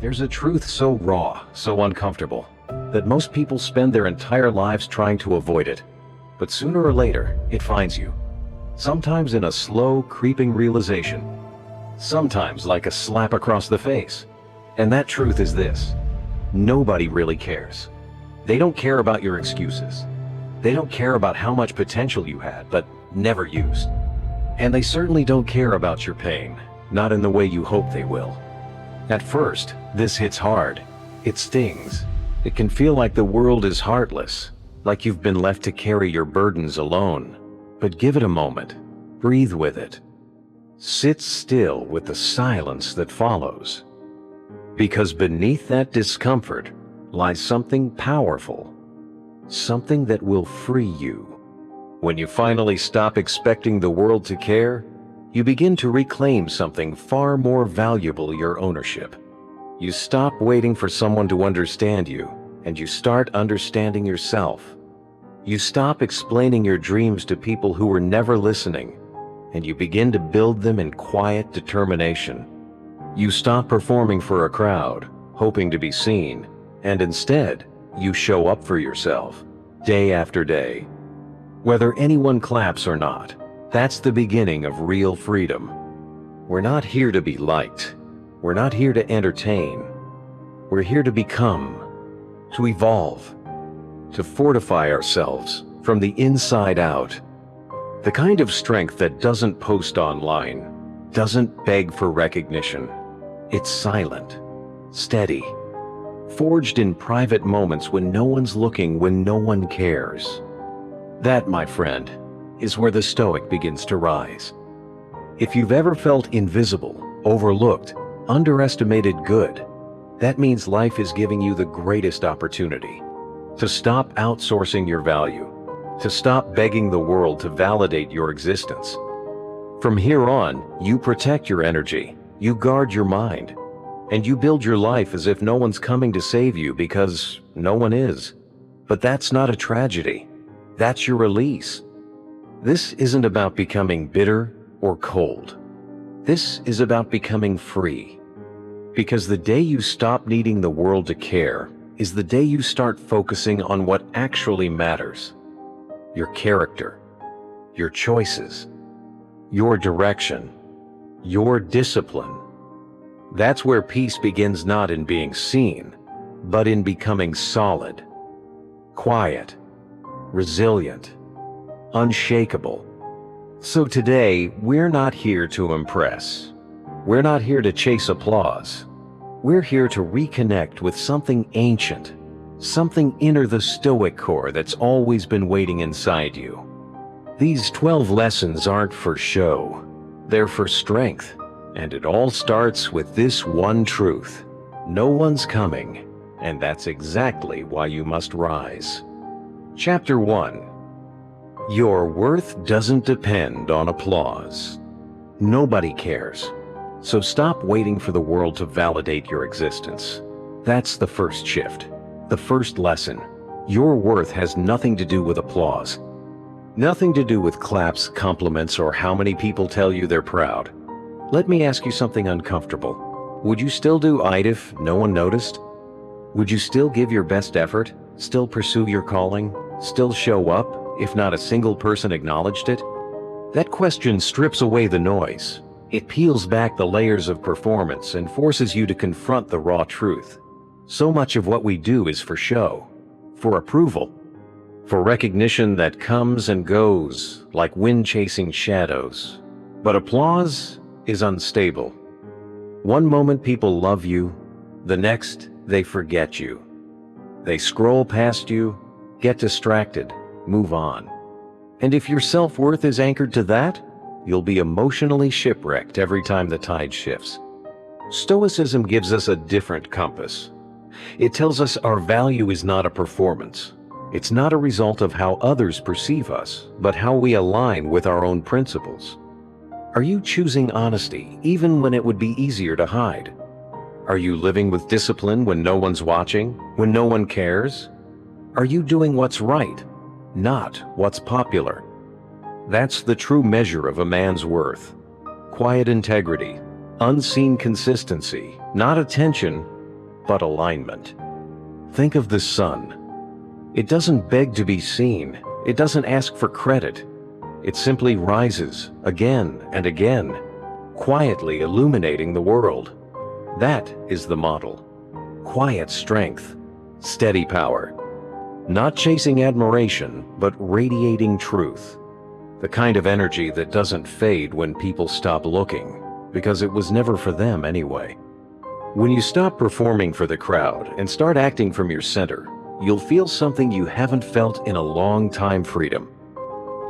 There's a truth so raw, so uncomfortable, that most people spend their entire lives trying to avoid it. But sooner or later, it finds you. Sometimes in a slow, creeping realization. Sometimes like a slap across the face. And that truth is this: nobody really cares. They don't care about your excuses. They don't care about how much potential you had, but never used. And they certainly don't care about your pain, not in the way you hope they will. At first, this hits hard. It stings. It can feel like the world is heartless, like you've been left to carry your burdens alone. But give it a moment. Breathe with it. Sit still with the silence that follows. Because beneath that discomfort lies something powerful. Something that will free you. When you finally stop expecting the world to care, you begin to reclaim something far more valuable: your ownership. You stop waiting for someone to understand you, and you start understanding yourself. You stop explaining your dreams to people who were never listening, and you begin to build them in quiet determination. You stop performing for a crowd, hoping to be seen, and instead, you show up for yourself, day after day. Whether anyone claps or not, that's the beginning of real freedom. We're not here to be liked. We're not here to entertain. We're here to become, to evolve, to fortify ourselves from the inside out. The kind of strength that doesn't post online, doesn't beg for recognition. It's silent, steady, forged in private moments when no one's looking, when no one cares. That, my friend, is where the Stoic begins to rise. If you've ever felt invisible, overlooked, underestimated, good, that means life is giving you the greatest opportunity to stop outsourcing your value, to stop begging the world to validate your existence. From here on, you protect your energy, you guard your mind, and you build your life as if no one's coming to save you, because no one is. But that's not a tragedy. That's your release. This isn't about becoming bitter or cold. This is about becoming free. Because the day you stop needing the world to care is the day you start focusing on what actually matters. Your character, your choices, your direction, your discipline. That's where peace begins, not in being seen, but in becoming solid, quiet, resilient, unshakable. So today, we're not here to impress. We're not here to chase applause. We're here to reconnect with something ancient, something inner, the Stoic core that's always been waiting inside you. These 12 lessons aren't for show. They're for strength. And it all starts with this one truth: no one's coming, and that's exactly why you must rise. Chapter 1. Your worth doesn't depend on applause. Nobody cares. So stop waiting for the world to validate your existence. That's the first shift, the first lesson. Your worth has nothing to do with applause. Nothing to do with claps, compliments, or how many people tell you they're proud. Let me ask you something uncomfortable. Would you still do it if no one noticed? Would you still give your best effort, still pursue your calling, still show up, if not a single person acknowledged it? That question strips away the noise. It peels back the layers of performance and forces you to confront the raw truth. So much of what we do is for show, for approval, for recognition that comes and goes like wind chasing shadows. But applause is unstable. One moment people love you, the next they forget you. They scroll past you, get distracted, move on. And if your self-worth is anchored to that, you'll be emotionally shipwrecked every time the tide shifts. Stoicism gives us a different compass. It tells us our value is not a performance. It's not a result of how others perceive us, but how we align with our own principles. Are you choosing honesty even when it would be easier to hide? Are you living with discipline when no one's watching, when no one cares? Are you doing what's right, not what's popular? That's the true measure of a man's worth. Quiet integrity, unseen consistency, not attention, but alignment. Think of the sun. It doesn't beg to be seen. It doesn't ask for credit. It simply rises again and again, quietly illuminating the world. That is the model. Quiet strength, steady power. Not chasing admiration, but radiating truth. The kind of energy that doesn't fade when people stop looking, because it was never for them anyway. When you stop performing for the crowd and start acting from your center, you'll feel something you haven't felt in a long time: freedom.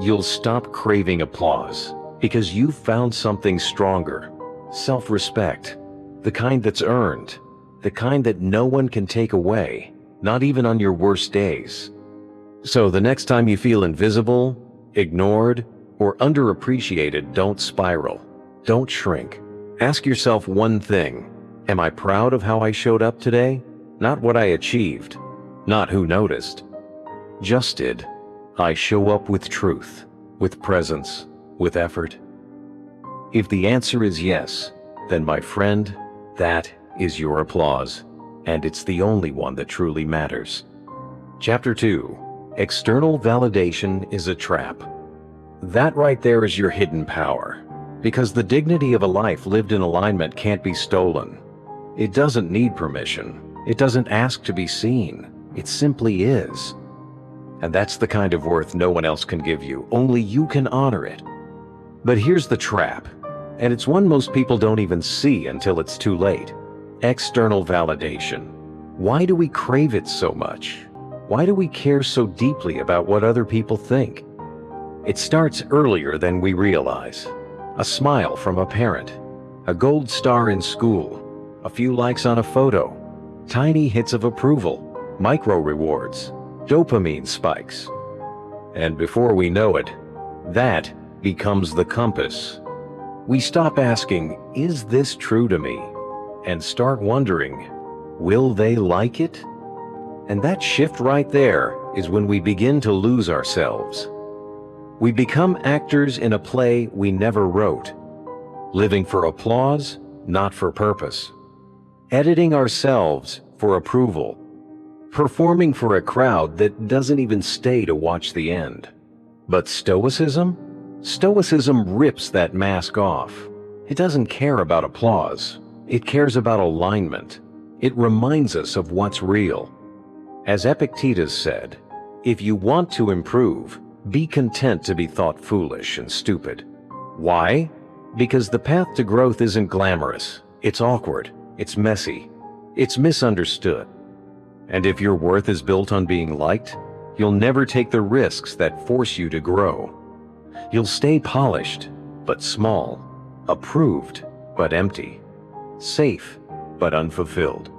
You'll stop craving applause, because you've found something stronger: self-respect. The kind that's earned, the kind that no one can take away, not even on your worst days. So the next time you feel invisible, ignored, or underappreciated, don't spiral. Don't shrink. Ask yourself one thing: am I proud of how I showed up today? Not what I achieved, not who noticed. Just did I show up with truth, with presence, with effort? If the answer is yes, then my friend, that is your applause, and it's the only one that truly matters. Chapter 2. External validation is a trap. That right there is your hidden power, because the dignity of a life lived in alignment can't be stolen. It doesn't need permission. It doesn't ask to be seen. It simply is. And that's the kind of worth no one else can give you. Only you can honor it. But here's the trap, and it's one most people don't even see until it's too late. External validation. Why do we crave it so much? Why do we care so deeply about what other people think? It starts earlier than we realize. A smile from a parent, a gold star in school, a few likes on a photo, tiny hits of approval, micro rewards, dopamine spikes. And before we know it, that becomes the compass. We stop asking, is this true to me? And start wondering, will they like it? And that shift right there is when we begin to lose ourselves. We become actors in a play we never wrote, living for applause, not for purpose, editing ourselves for approval, performing for a crowd that doesn't even stay to watch the end. But Stoicism? Stoicism rips that mask off. It doesn't care about applause. It cares about alignment. It reminds us of what's real. As Epictetus said, if you want to improve, be content to be thought foolish and stupid. Why? Because the path to growth isn't glamorous. It's awkward. It's messy. It's misunderstood. And if your worth is built on being liked, you'll never take the risks that force you to grow. You'll stay polished, but small, approved, but empty, safe, but unfulfilled.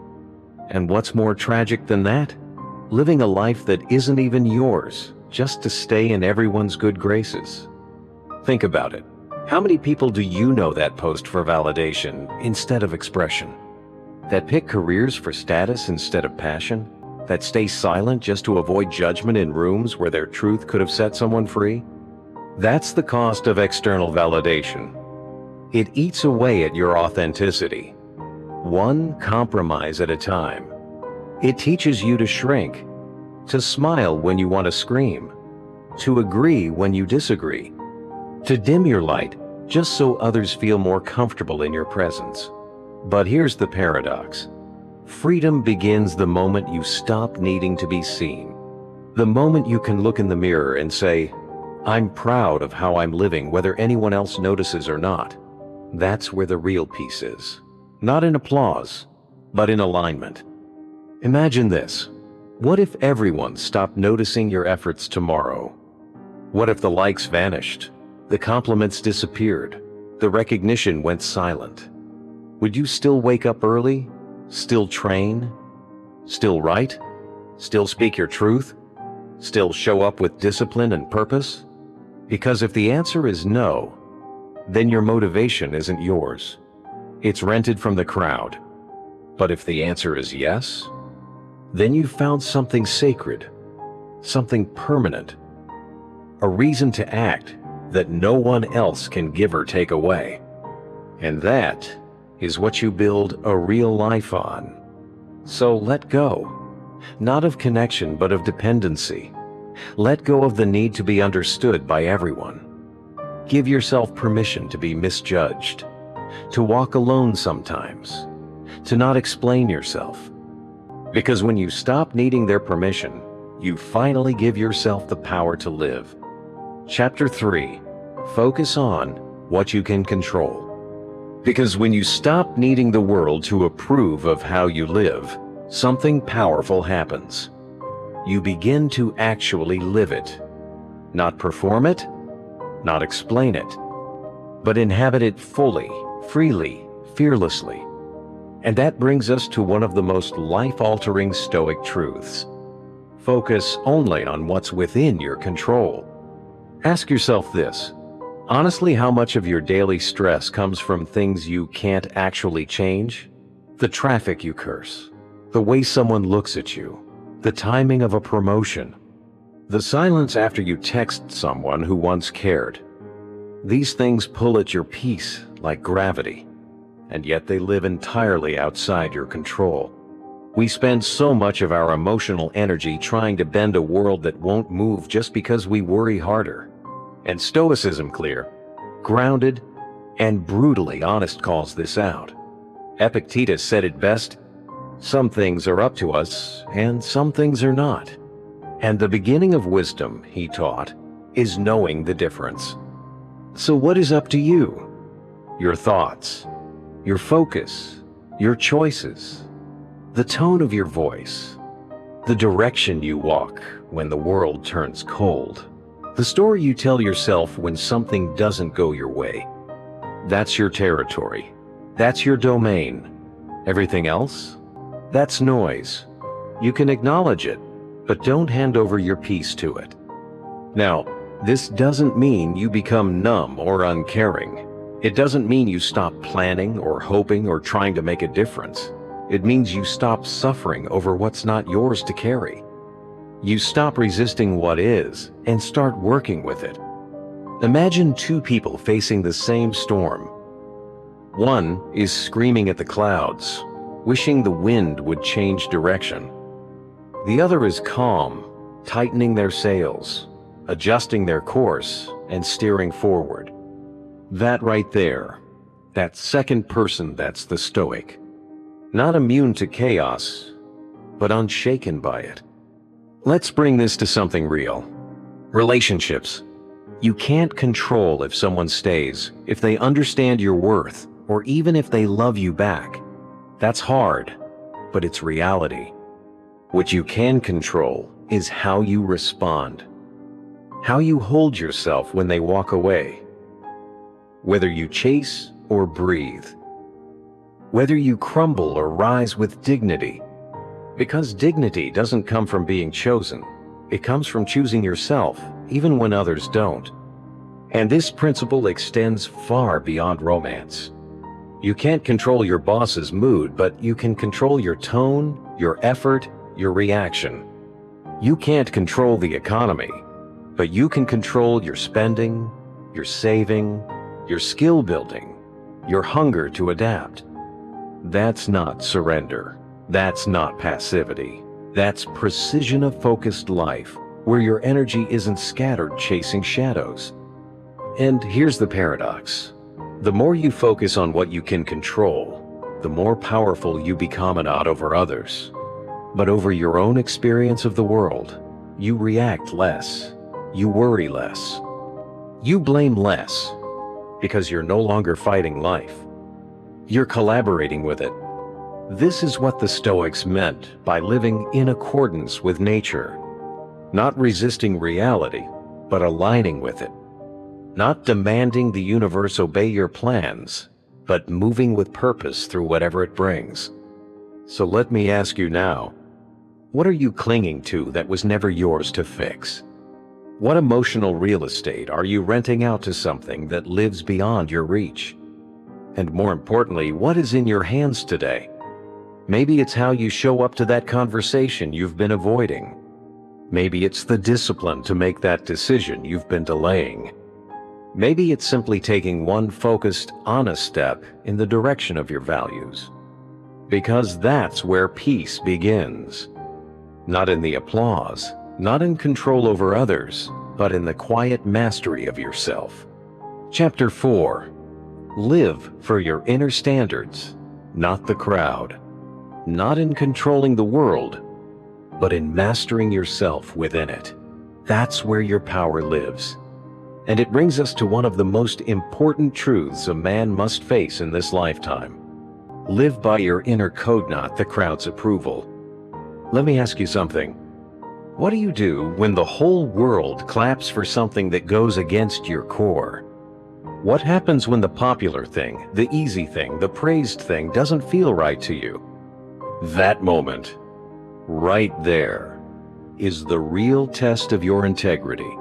And what's more tragic than that? Living a life that isn't even yours, just to stay in everyone's good graces. Think about it. How many people do you know that post for validation instead of expression? That pick careers for status instead of passion? That stay silent just to avoid judgment in rooms where their truth could have set someone free? That's the cost of external validation. It eats away at your authenticity, one compromise at a time. It teaches you to shrink, to smile when you want to scream, to agree when you disagree, to dim your light just so others feel more comfortable in your presence. But here's the paradox. Freedom begins the moment you stop needing to be seen. The moment you can look in the mirror and say, I'm proud of how I'm living whether anyone else notices or not. That's where the real peace is. Not in applause, but in alignment. Imagine this. What if everyone stopped noticing your efforts tomorrow? What if the likes vanished? The compliments disappeared? The recognition went silent? Would you still wake up early? Still train? Still write? Still speak your truth? Still show up with discipline and purpose? Because if the answer is no, then your motivation isn't yours. It's rented from the crowd. But if the answer is yes, then you've found something sacred, something permanent, a reason to act that no one else can give or take away. And that is what you build a real life on. So let go. Not of connection, but of dependency. Let go of the need to be understood by everyone. Give yourself permission to be misjudged, to walk alone sometimes, to not explain yourself. Because when you stop needing their permission, you finally give yourself the power to live. Chapter 3. Focus on what you can control. Because when you stop needing the world to approve of how you live, something powerful happens. You begin to actually live it. Not perform it, not explain it, but inhabit it fully, freely, fearlessly. And that brings us to one of the most life-altering Stoic truths. Focus only on what's within your control. Ask yourself this. Honestly, how much of your daily stress comes from things you can't actually change? The traffic you curse, the way someone looks at you, the timing of a promotion, the silence after you text someone who once cared. These things pull at your peace like gravity, and yet they live entirely outside your control. We spend so much of our emotional energy trying to bend a world that won't move just because we worry harder. And Stoicism, clear, grounded, and brutally honest, calls this out. Epictetus said it best, "Some things are up to us, and some things are not." And the beginning of wisdom, he taught, is knowing the difference. So what is up to you? Your thoughts, your focus, your choices, the tone of your voice, the direction you walk when the world turns cold, the story you tell yourself when something doesn't go your way. That's your territory. That's your domain. Everything else? That's noise. You can acknowledge it, but don't hand over your peace to it. Now, this doesn't mean you become numb or uncaring. It doesn't mean you stop planning or hoping or trying to make a difference. It means you stop suffering over what's not yours to carry. You stop resisting what is and start working with it. Imagine two people facing the same storm. One is screaming at the clouds, wishing the wind would change direction. The other is calm, tightening their sails, adjusting their course, and steering forward. That right there, that second person, that's the Stoic. Not immune to chaos, but unshaken by it. Let's bring this to something real. Relationships. You can't control if someone stays, if they understand your worth, or even if they love you back. That's hard, but it's reality. What you can control is how you respond. How you hold yourself when they walk away. Whether you chase or breathe. Whether you crumble or rise with dignity. Because dignity doesn't come from being chosen. It comes from choosing yourself, even when others don't. And this principle extends far beyond romance. You can't control your boss's mood, but you can control your tone, your effort, your reaction. You can't control the economy, but you can control your spending, your saving, your skill building, your hunger to adapt. That's not surrender. That's not passivity. That's precision of focused life, where your energy isn't scattered chasing shadows. And here's the paradox. The more you focus on what you can control, the more powerful you become not over others, but over your own experience of the world. You react less. You worry less. You blame less, because you're no longer fighting life. You're collaborating with it. This is what the Stoics meant by living in accordance with nature. Not resisting reality, but aligning with it. Not demanding the universe obey your plans, but moving with purpose through whatever it brings. So let me ask you now, what are you clinging to that was never yours to fix? What emotional real estate are you renting out to something that lives beyond your reach? And more importantly, what is in your hands today? Maybe it's how you show up to that conversation you've been avoiding. Maybe it's the discipline to make that decision you've been delaying. Maybe it's simply taking one focused, honest step in the direction of your values. Because that's where peace begins. Not in the applause, not in control over others, but in the quiet mastery of yourself. Chapter 4. Live for your inner standards, not the crowd. Not in controlling the world, but in mastering yourself within it. That's where your power lives. And it brings us to one of the most important truths a man must face in this lifetime. Live by your inner code, not the crowd's approval. Let me ask you something. What do you do when the whole world claps for something that goes against your core? What happens when the popular thing, the easy thing, the praised thing doesn't feel right to you? That moment, right there, is the real test of your integrity.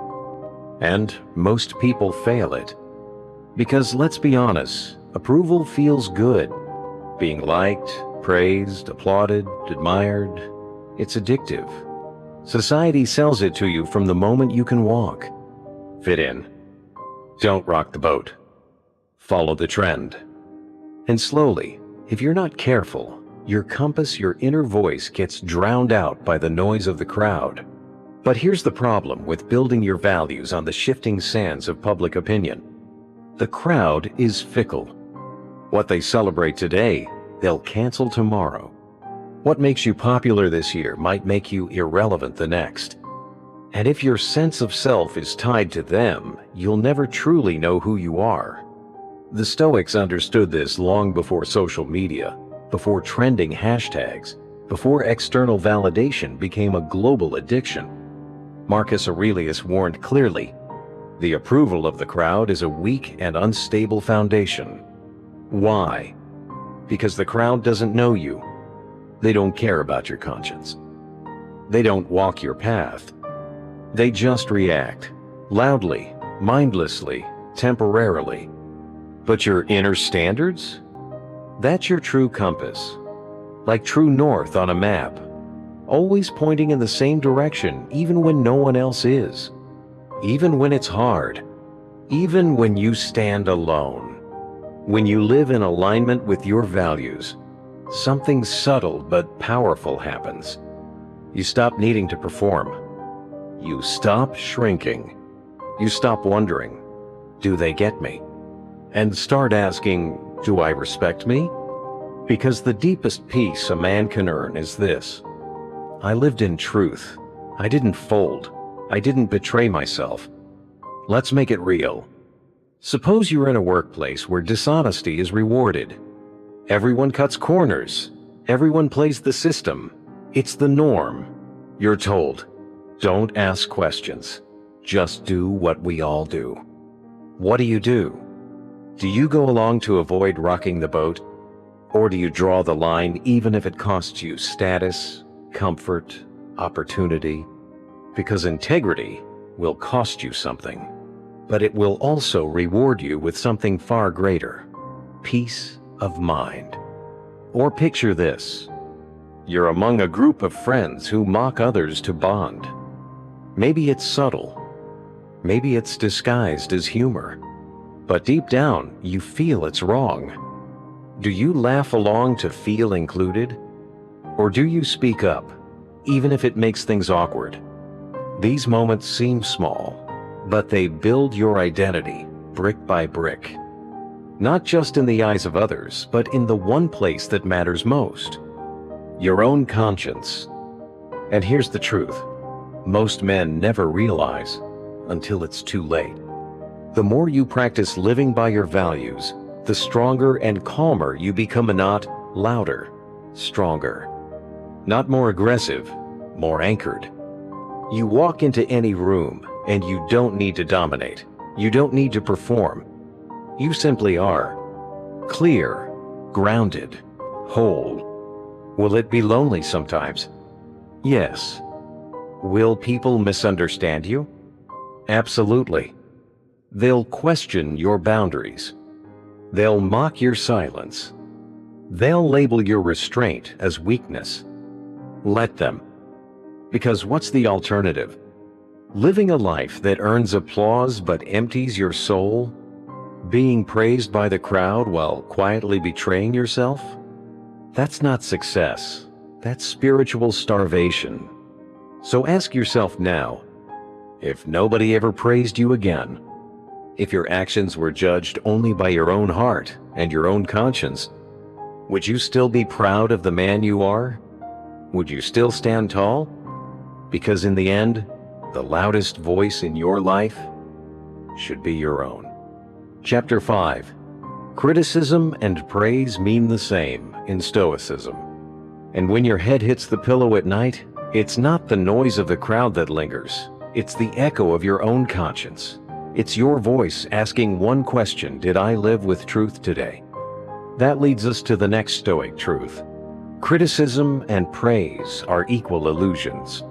And most people fail it. Because let's be honest, approval feels good. Being liked, praised, applauded, admired, it's addictive. Society sells it to you from the moment you can walk. Fit in. Don't rock the boat. Follow the trend. And slowly, if you're not careful, your compass, your inner voice gets drowned out by the noise of the crowd. But here's the problem with building your values on the shifting sands of public opinion. The crowd is fickle. What they celebrate today, they'll cancel tomorrow. What makes you popular this year might make you irrelevant the next. And if your sense of self is tied to them, you'll never truly know who you are. The Stoics understood this long before social media, before trending hashtags, before external validation became a global addiction. Marcus Aurelius warned clearly, the approval of the crowd is a weak and unstable foundation. Why? Because the crowd doesn't know you. They don't care about your conscience. They don't walk your path. They just react, loudly, mindlessly, temporarily. But your inner standards? That's your true compass. Like true north on a map. Always pointing in the same direction, even when no one else is. Even when it's hard. Even when you stand alone. When you live in alignment with your values, something subtle but powerful happens. You stop needing to perform. You stop shrinking. You stop wondering, do they get me? And start asking, do I respect me? Because the deepest peace a man can earn is this. I lived in truth. I didn't fold. I didn't betray myself. Let's make it real. Suppose you're in a workplace where dishonesty is rewarded. Everyone cuts corners. Everyone plays the system. It's the norm. You're told, don't ask questions. Just do what we all do. What do? Do you go along to avoid rocking the boat? Or do you draw the line even if it costs you status, comfort, opportunity? Because integrity will cost you something, but it will also reward you with something far greater, peace of mind. Or picture this. You're among a group of friends who mock others to bond. Maybe it's subtle. Maybe it's disguised as humor. But deep down, you feel it's wrong. Do you laugh along to feel included? Or do you speak up, even if it makes things awkward? These moments seem small, but they build your identity, brick by brick. Not just in the eyes of others, but in the one place that matters most. Your own conscience. And here's the truth. Most men never realize until it's too late. The more you practice living by your values, the stronger and calmer you become, and not louder, stronger. Not more aggressive, more anchored. You walk into any room and you don't need to dominate. You don't need to perform. You simply are. Clear, grounded, whole. Will it be lonely sometimes? Yes. Will people misunderstand you? Absolutely. They'll question your boundaries. They'll mock your silence. They'll label your restraint as weakness. Let them. Because what's the alternative? Living a life that earns applause but empties your soul? Being praised by the crowd while quietly betraying yourself? That's not success. That's spiritual starvation. So ask yourself now, if nobody ever praised you again, if your actions were judged only by your own heart and your own conscience, would you still be proud of the man you are? Would you still stand tall? Because in the end, the loudest voice in your life should be your own. Chapter 5. Criticism and praise mean the same in Stoicism. And when your head hits the pillow at night, it's not the noise of the crowd that lingers. It's the echo of your own conscience. It's your voice asking one question: did I live with truth today? That leads us to the next Stoic truth. Criticism and praise are equal illusions.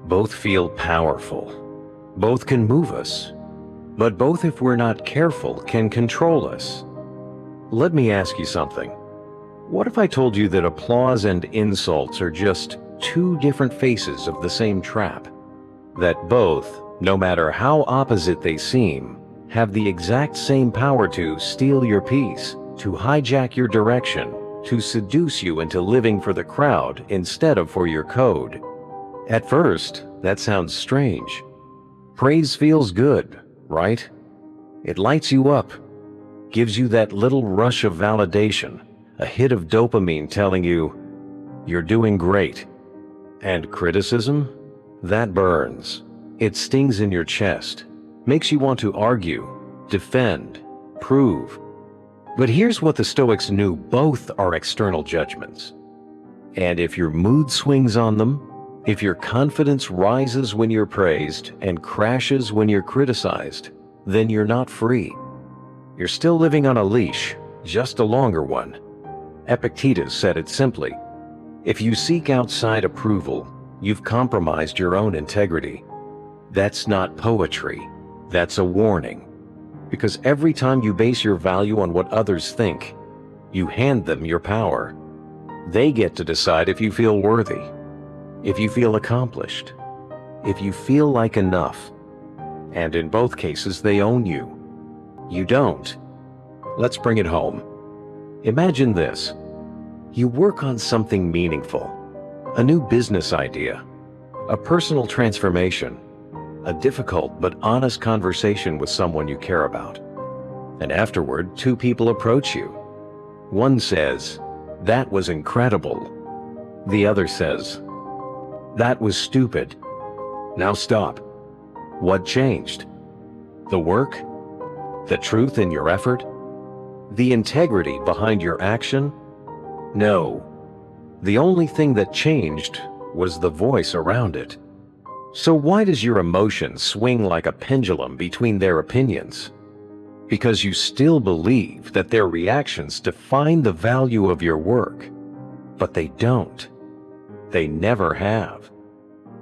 Both feel powerful. Both can move us. But both, if we're not careful, can control us. Let me ask you something. What if I told you that applause and insults are just two different faces of the same trap? That both, no matter how opposite they seem, have the exact same power to steal your peace, to hijack your direction, to seduce you into living for the crowd instead of for your code. At first, that sounds strange. Praise feels good, right? It lights you up, gives you that little rush of validation, a hit of dopamine telling you, you're doing great. And criticism? That burns. It stings in your chest, makes you want to argue, defend, prove. But here's what the Stoics knew: both are external judgments. And if your mood swings on them, if your confidence rises when you're praised and crashes when you're criticized, then you're not free. You're still living on a leash, just a longer one. Epictetus said it simply: if you seek outside approval, you've compromised your own integrity. That's not poetry. That's a warning. Because every time you base your value on what others think, you hand them your power. They get to decide if you feel worthy, if you feel accomplished, if you feel like enough. And in both cases, they own you. You don't. Let's bring it home. Imagine this. You work on something meaningful, a new business idea, a personal transformation, a difficult but honest conversation with someone you care about. And afterward, two people approach you. One says, "That was incredible." The other says, "That was stupid." Now stop. What changed? The work? The truth in your effort? The integrity behind your action? No. The only thing that changed was the voice around it. So why does your emotion swing like a pendulum between their opinions? Because you still believe that their reactions define the value of your work. But they don't. They never have.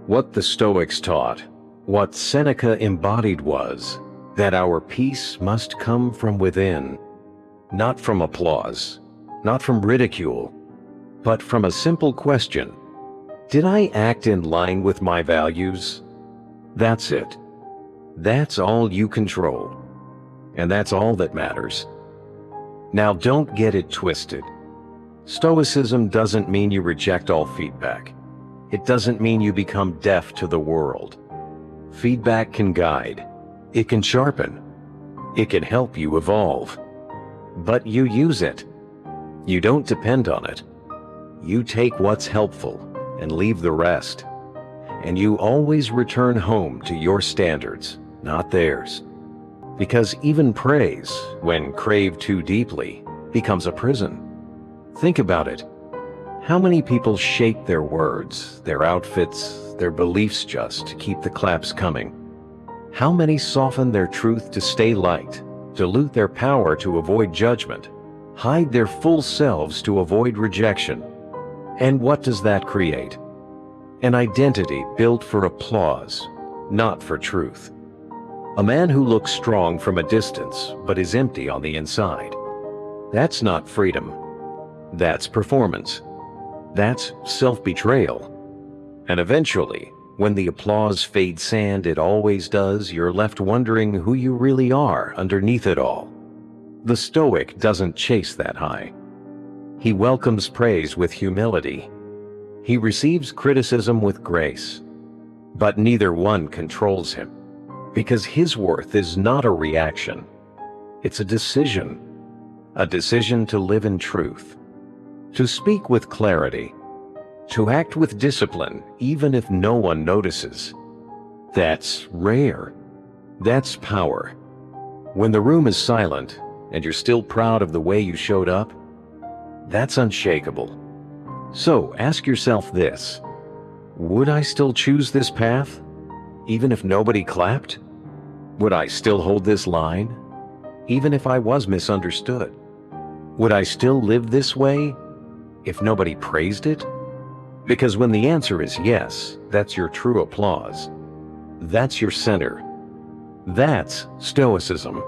What the Stoics taught, what Seneca embodied, was that our peace must come from within, not from applause, not from ridicule, but from a simple question: did I act in line with my values? That's it. That's all you control. And that's all that matters. Now don't get it twisted. Stoicism doesn't mean you reject all feedback. It doesn't mean you become deaf to the world. Feedback can guide. It can sharpen. It can help you evolve. But you use it. You don't depend on it. You take what's helpful and leave the rest. And you always return home to your standards, not theirs. Because even praise, when craved too deeply, becomes a prison. Think about it. How many people shape their words, their outfits, their beliefs just to keep the claps coming? How many soften their truth to stay liked, dilute their power to avoid judgment, hide their full selves to avoid rejection? And what does that create? An identity built for applause, not for truth. A man who looks strong from a distance but is empty on the inside. That's not freedom. That's performance. That's self-betrayal. And eventually, when the applause fades sand, it always does, you're left wondering who you really are underneath it all. The Stoic doesn't chase that high. He welcomes praise with humility. He receives criticism with grace. But neither one controls him, because his worth is not a reaction. It's a decision to live in truth, to speak with clarity, to act with discipline even if no one notices. That's rare. That's power. When the room is silent and you're still proud of the way you showed up, that's unshakable. So ask yourself this: would I still choose this path, even if nobody clapped? Would I still hold this line, even if I was misunderstood? Would I still live this way, if nobody praised it? Because when the answer is yes, that's your true applause. That's your center. That's Stoicism.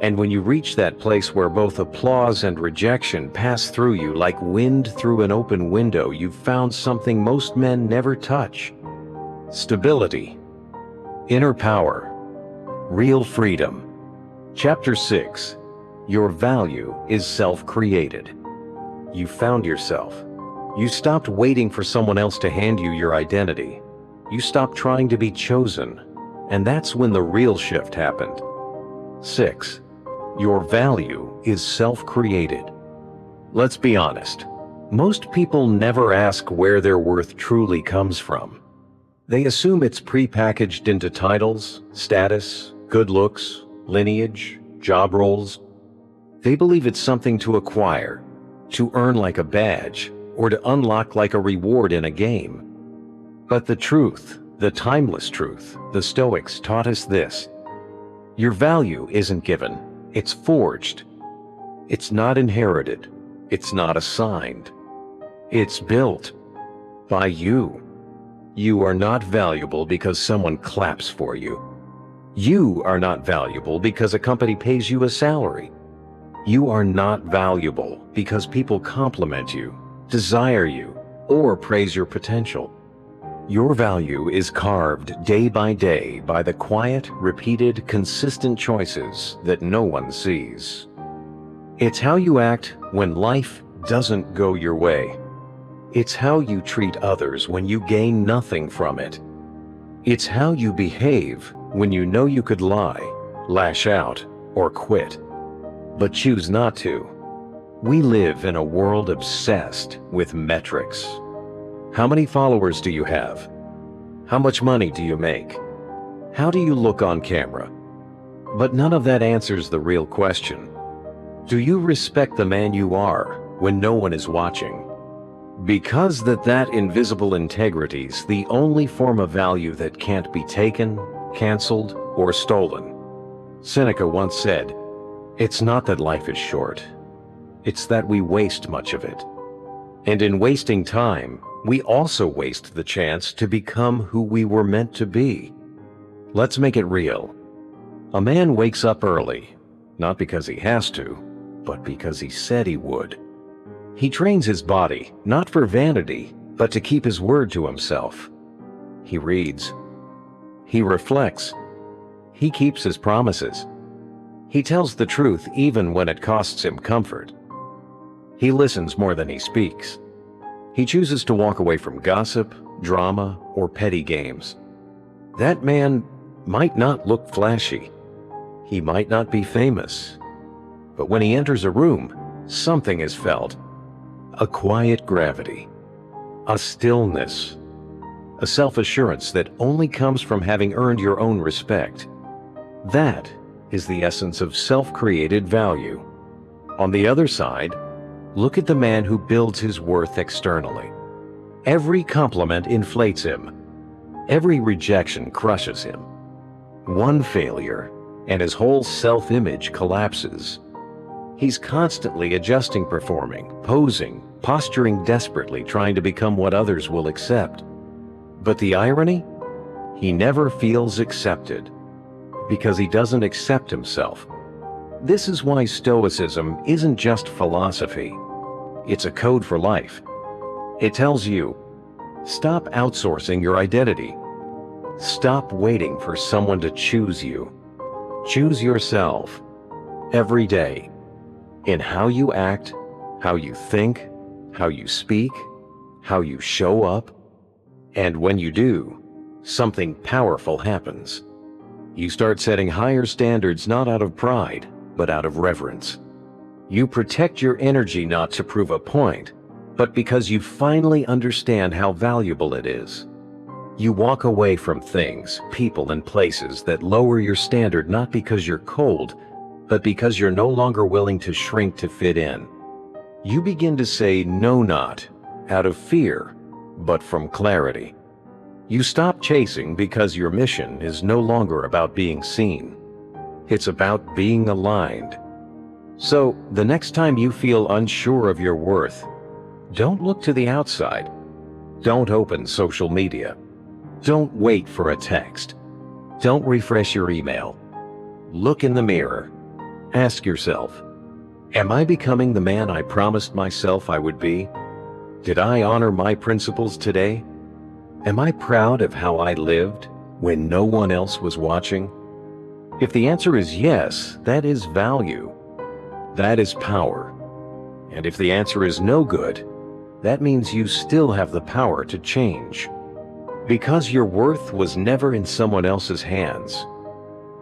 And when you reach that place where both applause and rejection pass through you like wind through an open window, you've found something most men never touch: stability, inner power, real freedom. Chapter 6. Your value is self-created. You found yourself. You stopped waiting for someone else to hand you your identity. You stopped trying to be chosen. And that's when the real shift happened. 6. Your value is self-created. Let's be honest. Most people never ask where their worth truly comes from. They assume it's prepackaged into titles, status, good looks, lineage, job roles. They believe it's something to acquire, to earn like a badge, or to unlock like a reward in a game. But the truth, the timeless truth, the Stoics taught us this: your value isn't given, it's forged. It's not inherited, it's not assigned. It's built by you. You are not valuable because someone claps for you. You are not valuable because a company pays you a salary. You are not valuable because people compliment you, desire you, or praise your potential. Your value is carved day by day by the quiet, repeated, consistent choices that no one sees. It's how you act when life doesn't go your way. It's how you treat others when you gain nothing from it. It's how you behave when you know you could lie, lash out, or quit, but choose not to. We live in a world obsessed with metrics. How many followers do you have? How much money do you make? How do you look on camera? But none of that answers the real question. Do you respect the man you are when no one is watching? Because that invisible integrity's the only form of value that can't be taken, canceled, or stolen. Seneca once said, "It's not that life is short, it's that we waste much of it." And in wasting time, we also waste the chance to become who we were meant to be. Let's make it real. A man wakes up early, not because he has to, but because he said he would. He trains his body, not for vanity, but to keep his word to himself. He reads. He reflects. He keeps his promises. He tells the truth even when it costs him comfort. He listens more than he speaks. He chooses to walk away from gossip, drama, or petty games. That man might not look flashy. He might not be famous. But when he enters a room, something is felt. A quiet gravity. A stillness. A self-assurance that only comes from having earned your own respect. That is the essence of self-created value. On the other side, look at the man who builds his worth externally. Every compliment inflates him. Every rejection crushes him. One failure, and his whole self-image collapses. He's constantly adjusting, performing, posing, posturing desperately, trying to become what others will accept. But the irony? He never feels accepted, because he doesn't accept himself. This is why Stoicism isn't just philosophy. It's a code for life. It tells you, stop outsourcing your identity. Stop waiting for someone to choose you. Choose yourself every day, in how you act, how you think, how you speak, how you show up. And when you do, something powerful happens. You start setting higher standards not out of pride, but out of reverence. You protect your energy not to prove a point, but because you finally understand how valuable it is. You walk away from things, people, and places that lower your standard not because you're cold, but because you're no longer willing to shrink to fit in. You begin to say no, not out of fear, but from clarity. You stop chasing because your mission is no longer about being seen. It's about being aligned. So, the next time you feel unsure of your worth, don't look to the outside. Don't open social media. Don't wait for a text. Don't refresh your email. Look in the mirror. Ask yourself, am I becoming the man I promised myself I would be? Did I honor my principles today? Am I proud of how I lived when no one else was watching? If the answer is yes, that is value. That is power. And if the answer is no good, that means you still have the power to change. Because your worth was never in someone else's hands.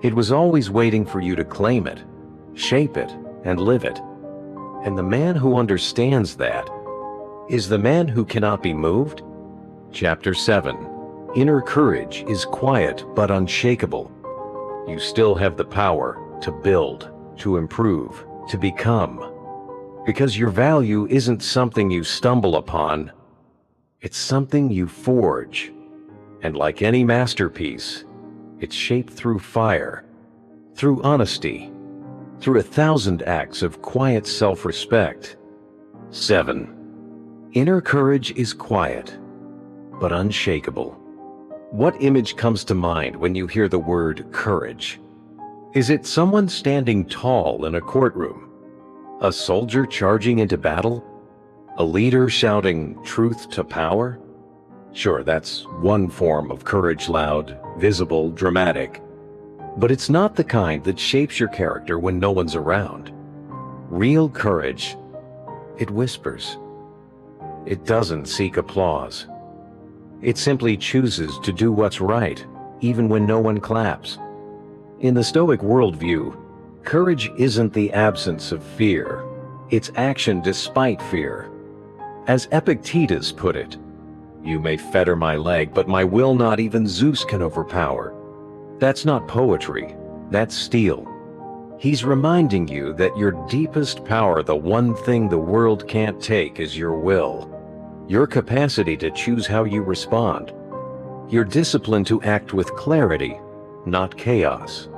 It was always waiting for you to claim it, shape it, and live it. And the man who understands that is the man who cannot be moved. Chapter 7. Inner courage is quiet but unshakable. You still have the power to build, to improve, to become. Because your value isn't something you stumble upon, it's something you forge. And like any masterpiece, it's shaped through fire, through honesty, through 1,000 acts of quiet self-respect. 7. Inner courage is quiet, but unshakable. What image comes to mind when you hear the word courage? Is it someone standing tall in a courtroom? A soldier charging into battle? A leader shouting truth to power? Sure, that's one form of courage, loud, visible, dramatic. But it's not the kind that shapes your character when no one's around. Real courage, it whispers. It doesn't seek applause. It simply chooses to do what's right, even when no one claps. In the Stoic worldview, courage isn't the absence of fear. It's action despite fear. As Epictetus put it, "You may fetter my leg, but my will not even Zeus can overpower." That's not poetry, that's steel. He's reminding you that your deepest power, the one thing the world can't take, is your will. Your capacity to choose how you respond. Your discipline to act with clarity, not chaos.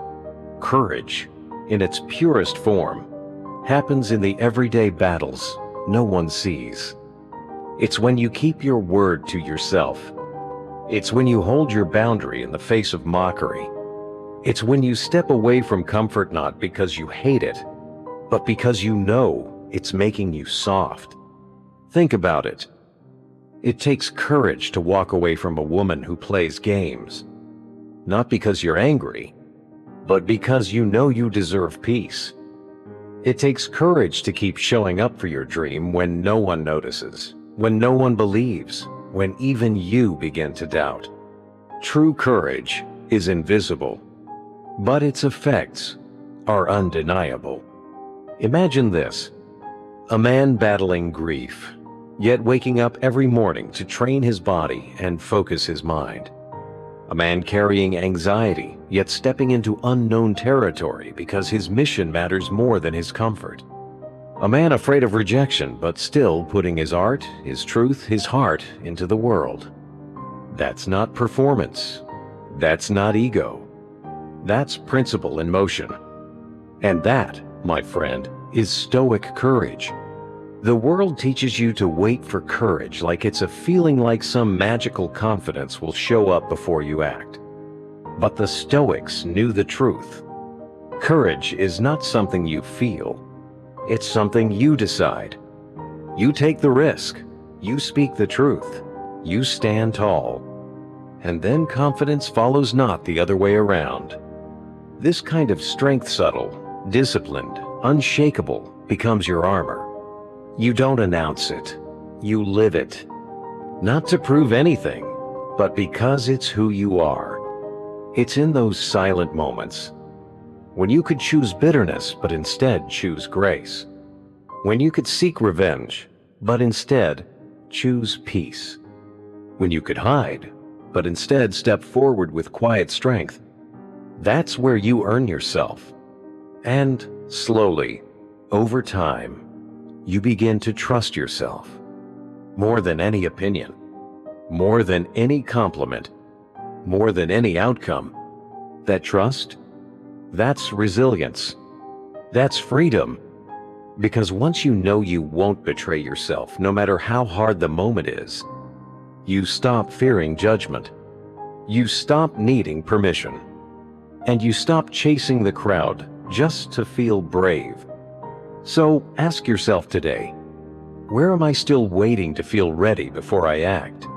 Courage, in its purest form, happens in the everyday battles no one sees. It's when you keep your word to yourself. It's when you hold your boundary in the face of mockery. It's when you step away from comfort not because you hate it, but because you know it's making you soft. Think about it. It takes courage to walk away from a woman who plays games. Not because you're angry, but because you know you deserve peace. It takes courage to keep showing up for your dream when no one notices, when no one believes, when even you begin to doubt. True courage is invisible, but its effects are undeniable. Imagine this: a man battling grief, yet waking up every morning to train his body and focus his mind. A man carrying anxiety, yet stepping into unknown territory because his mission matters more than his comfort. A man afraid of rejection, but still putting his art, his truth, his heart into the world. That's not performance. That's not ego. That's principle in motion. And that, my friend, is Stoic courage. The world teaches you to wait for courage like it's a feeling, like some magical confidence will show up before you act. But the Stoics knew the truth. Courage is not something you feel. It's something you decide. You take the risk. You speak the truth. You stand tall. And then confidence follows, not the other way around. This kind of strength, subtle, disciplined, unshakable, becomes your armor. You don't announce it. You live it. Not to prove anything, but because it's who you are. It's in those silent moments. When you could choose bitterness, but instead choose grace. When you could seek revenge, but instead choose peace. When you could hide, but instead step forward with quiet strength. That's where you earn yourself. And slowly, over time, you begin to trust yourself. More than any opinion, more than any compliment, more than any outcome. That trust, that's resilience. That's freedom. Because once you know you won't betray yourself, no matter how hard the moment is, you stop fearing judgment. You stop needing permission. And you stop chasing the crowd just to feel brave. So ask yourself today, where am I still waiting to feel ready before I act?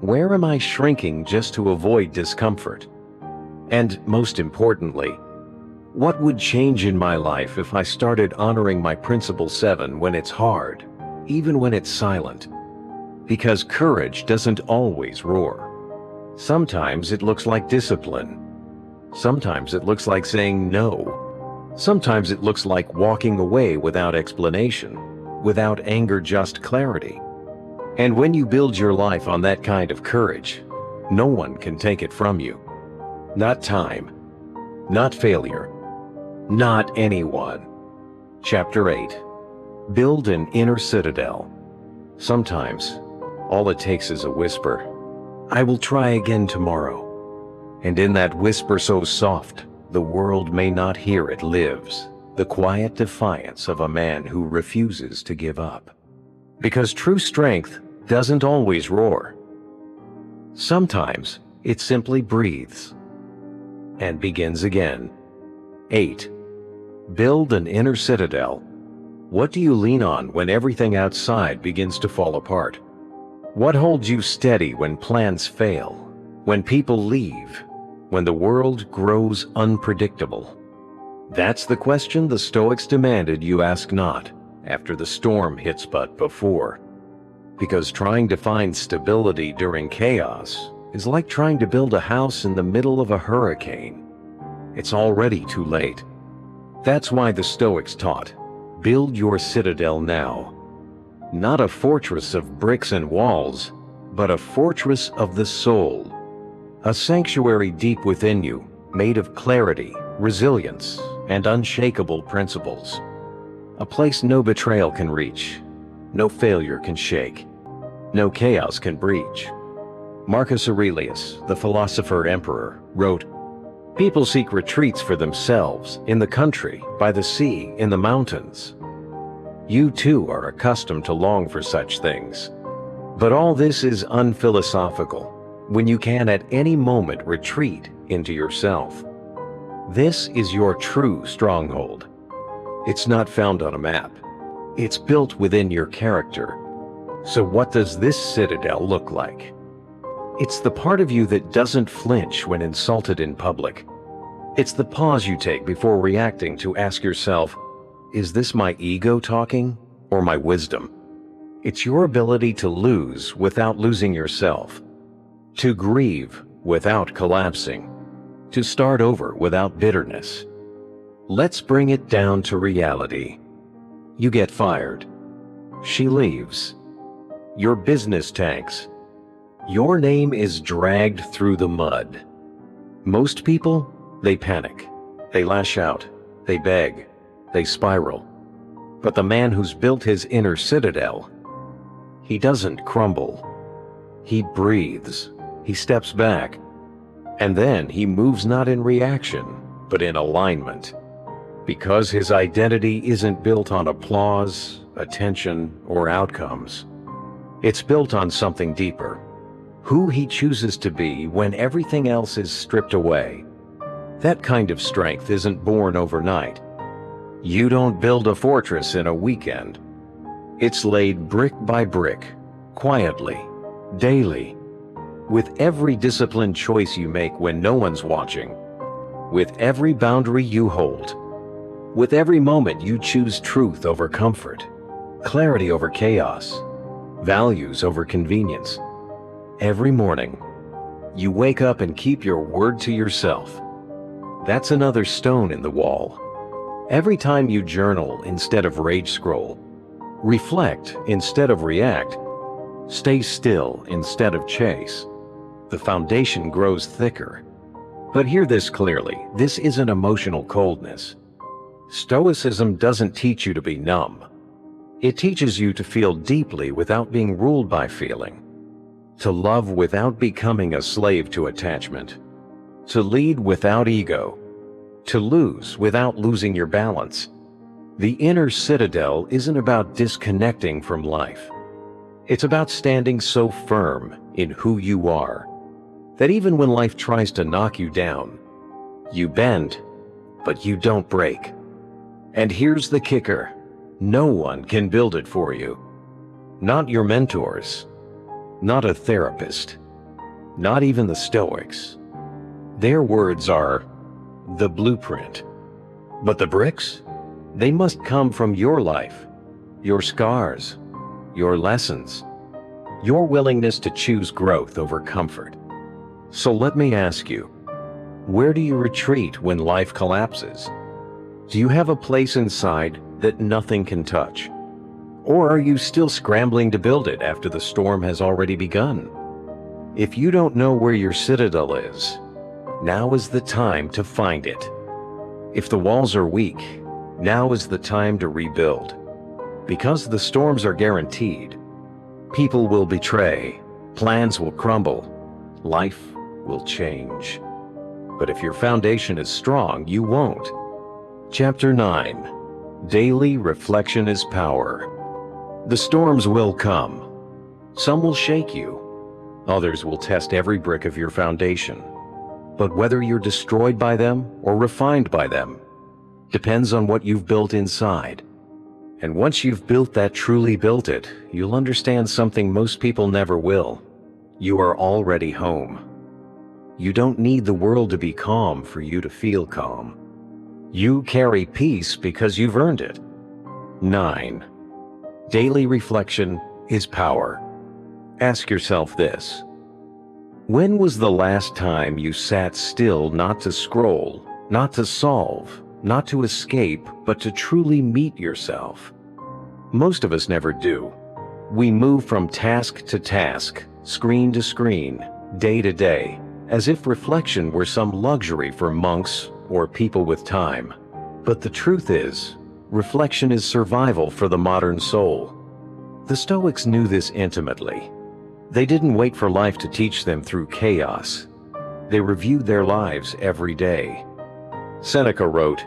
Where am I shrinking just to avoid discomfort? And most importantly, what would change in my life if I started honoring my principle 7 when it's hard, even when it's silent? Because courage doesn't always roar. Sometimes it looks like discipline. Sometimes it looks like saying no. Sometimes it looks like walking away without explanation, without anger, just clarity. And when you build your life on that kind of courage, no one can take it from you. Not time, not failure, not anyone. Chapter 8. Build an inner citadel. Sometimes, all it takes is a whisper. I will try again tomorrow. And in that whisper so soft, the world may not hear it, lives the quiet defiance of a man who refuses to give up. Because true strength doesn't always roar. Sometimes it simply breathes and begins again. 8. Build an inner citadel. What do you lean on when everything outside begins to fall apart? What holds you steady when plans fail, when people leave, when the world grows unpredictable? That's the question the Stoics demanded you ask not after the storm hits, but before. Because trying to find stability during chaos is like trying to build a house in the middle of a hurricane. It's already too late. That's why the Stoics taught, build your citadel now. Not a fortress of bricks and walls, but a fortress of the soul. A sanctuary deep within you, made of clarity, resilience, and unshakable principles. A place no betrayal can reach, no failure can shake, no chaos can breach. Marcus Aurelius, the philosopher emperor, wrote, people seek retreats for themselves, in the country, by the sea, in the mountains. You too are accustomed to long for such things. But all this is unphilosophical, when you can at any moment retreat into yourself. This is your true stronghold. It's not found on a map. It's built within your character. So what does this citadel look like? It's the part of you that doesn't flinch when insulted in public. It's the pause you take before reacting to ask yourself, is this my ego talking or my wisdom? It's your ability to lose without losing yourself, to grieve without collapsing, to start over without bitterness. Let's bring it down to reality. You get fired. She leaves. Your business tanks. Your name is dragged through the mud. Most people, they panic. They lash out. They beg. They spiral. But the man who's built his inner citadel, he doesn't crumble. He breathes. He steps back. And then he moves not in reaction, but in alignment. Because his identity isn't built on applause, attention, or outcomes. It's built on something deeper. Who he chooses to be when everything else is stripped away. That kind of strength isn't born overnight. You don't build a fortress in a weekend. It's laid brick by brick, quietly, daily, with every disciplined choice you make when no one's watching, with every boundary you hold, with every moment you choose truth over comfort. clarity over chaos, values over convenience. Every morning, you wake up and keep your word to yourself. That's another stone in the wall. Every time you journal instead of rage scroll, reflect instead of react, stay still instead of chase, the foundation grows thicker. But hear this clearly, this isn't emotional coldness. Stoicism doesn't teach you to be numb. It teaches you to feel deeply without being ruled by feeling, to love without becoming a slave to attachment, to lead without ego, to lose without losing your balance. The inner citadel isn't about disconnecting from life. It's about standing so firm in who you are that even when life tries to knock you down, you bend, but you don't break. And here's the kicker. No one can build it for you. Not your mentors, not a therapist, not even the Stoics. Their words are the blueprint. But the bricks? They must come from your life, your scars, your lessons, your willingness to choose growth over comfort. So let me ask you, where do you retreat when life collapses? Do you have a place inside that nothing can touch? Or are you still scrambling to build it after the storm has already begun? If you don't know where your citadel is, now is the time to find it. If the walls are weak, now is the time to rebuild. Because the storms are guaranteed. People will betray, plans will crumble, life will change. But if your foundation is strong, you won't. Chapter 9. Daily reflection is power. The storms will come. Some will shake you. Others will test every brick of your foundation. But whether you're destroyed by them or refined by them depends on what you've built inside. And once you've built that, truly built it, you'll understand something most people never will. You are already home. You don't need the world to be calm for you to feel calm. You carry peace because you've earned it. 9. Daily reflection is power. Ask yourself this. When was the last time you sat still, not to scroll, not to solve, not to escape, but to truly meet yourself? Most of us never do. We move from task to task, screen to screen, day to day, as if reflection were some luxury for monks or people with time. But the truth is, reflection is survival for the modern soul. The Stoics knew this intimately. They didn't wait for life to teach them through chaos. They reviewed their lives every day. Seneca wrote,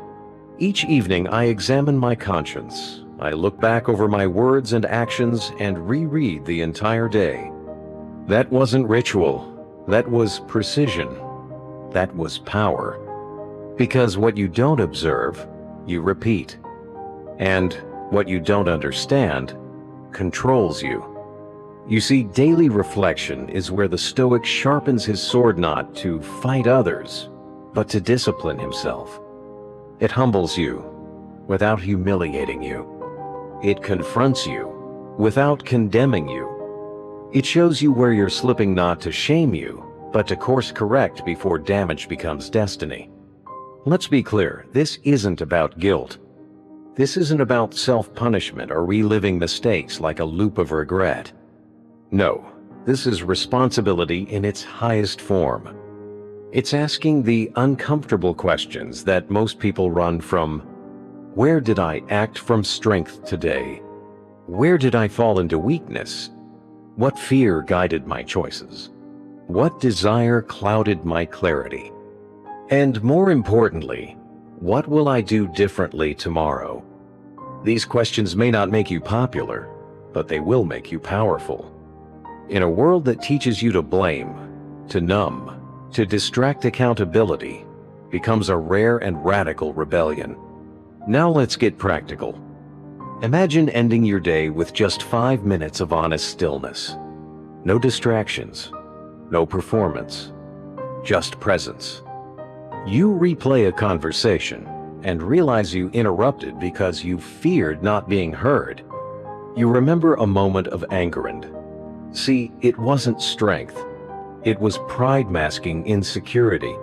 "Each evening I examine my conscience. I look back over my words and actions and reread the entire day." That wasn't ritual. That was precision. That was power. Because what you don't observe, you repeat. And what you don't understand controls you. You see, daily reflection is where the Stoic sharpens his sword not to fight others, but to discipline himself. It humbles you without humiliating you. It confronts you without condemning you. It shows you where you're slipping, not to shame you, but to course correct before damage becomes destiny. Let's be clear, this isn't about guilt. This isn't about self-punishment or reliving mistakes like a loop of regret. No, this is responsibility in its highest form. It's asking the uncomfortable questions that most people run from. Where did I act from strength today? Where did I fall into weakness? What fear guided my choices? What desire clouded my clarity? And more importantly, what will I do differently tomorrow? These questions may not make you popular, but they will make you powerful. In a world that teaches you to blame, to numb, to distract, accountability becomes a rare and radical rebellion. Now let's get practical. Imagine ending your day with just 5 minutes of honest stillness. No distractions, no performance, just presence. You replay a conversation and realize you interrupted because you feared not being heard. You remember a moment of angerand. See, it wasn't strength. It was pride masking insecurity.